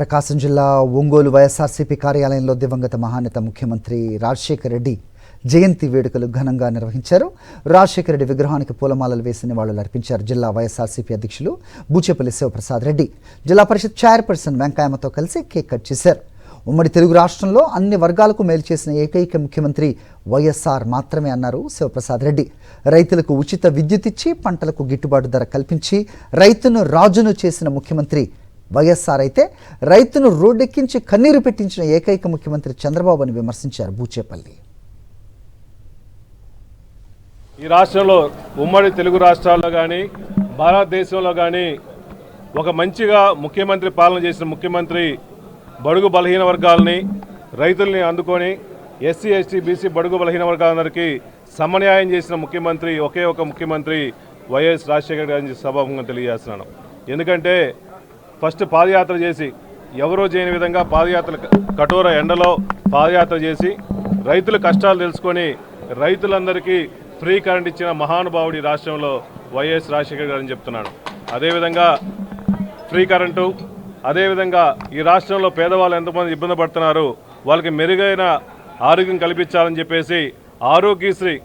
ప్రకాశం జిల్లా ఒంగోలు వైఎస్ఆర్సీపీ కార్యాలయంలో దివంగత మహానేత ముఖ్యమంత్రి రాజశేఖర రెడ్డి జయంతి వేడుకలు ఘనంగా నిర్వహించారు. రాజశేఖర రెడ్డి విగ్రహానికి పూలమాలలు వేసి నివాళులు అర్పించారు. జిల్లా వైఎస్ఆర్సీపీ అధ్యక్షులు బూచేపల్లి శివప్రసాద్ రెడ్డి జిల్లా పరిషత్ చైర్పర్సన్ వెంకయ్యమ్మతో కలిసి కేక్ కట్ చేశారు. ఉమ్మడి తెలుగు రాష్ట్రంలో అన్ని వర్గాలకు మేలు చేసిన ఏకైక ముఖ్యమంత్రి వైఎస్ఆర్ మాత్రమే అన్నారు శివప్రసాద్ రెడ్డి. రైతులకు ఉచిత విద్యుత్ ఇచ్చి పంటలకు గిట్టుబాటు ధర కల్పించి రైతును రాజును చేసిన ముఖ్యమంత్రి వైఎస్ఆర్ అయితే రైతును రోడ్డెక్కించి కన్నీరు పెట్టించిన ఏకైక ముఖ్యమంత్రి చంద్రబాబు అని విమర్శించారు బూచేపల్లి. ఈ రాష్ట్రంలో ఉమ్మడి తెలుగు రాష్ట్రాల్లో కానీ భారతదేశంలో కానీ ఒక మంచిగా ముఖ్యమంత్రి పాలన చేసిన ముఖ్యమంత్రి బడుగు బలహీన వర్గాలని రైతుల్ని అందుకొని ఎస్సీ ఎస్టీ బీసీ బడుగు బలహీన వర్గాలందరికీ సమన్యాయం చేసిన ముఖ్యమంత్రి ఒకే ఒక ముఖ్యమంత్రి వైఎస్ రాజశేఖర గారిని సభాముఖంగా తెలియజేస్తున్నాను. ఎందుకంటే ఫస్ట్ పాదయాత్ర చేసి ఎవరో చేయని విధంగా పాదయాత్ర కఠోర ఎండలో పాదయాత్ర చేసి రైతుల కష్టాలు తెలుసుకొని రైతులందరికీ ఫ్రీ కరెంట్ ఇచ్చిన మహానుభావుడి రాష్ట్రంలో వైఎస్ రాజశేఖర గారని చెప్తున్నాను. అదేవిధంగా ఫ్రీ కరెంటు, అదేవిధంగా ఈ రాష్ట్రంలో పేదవాళ్ళు ఎంతమంది ఇబ్బంది పడుతున్నారు, వాళ్ళకి మెరుగైన ఆరోగ్యం కల్పించాలని చెప్పేసి ఆరోగ్యశ్రీ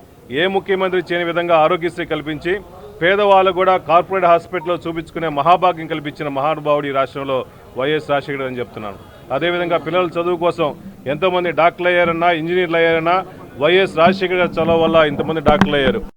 ఏ ముఖ్యమంత్రి చేయని విధంగా ఆరోగ్యశ్రీ కల్పించి పేదవాళ్ళు కూడా కార్పొరేట్ హాస్పిటల్లో చూపించుకునే మహాభాగ్యం కల్పించిన మహానుభావుడు ఈ రాష్ట్రంలో వైఎస్ రాజశేఖర్ అని చెప్తున్నాను. అదేవిధంగా పిల్లల చదువు కోసం ఎంతోమంది డాక్టర్లు అయ్యారన్నా ఇంజనీర్లు అయ్యారన్నా వైఎస్ రాజశేఖర్ గారి చదువు వల్ల ఇంతమంది డాక్టర్లు అయ్యారు.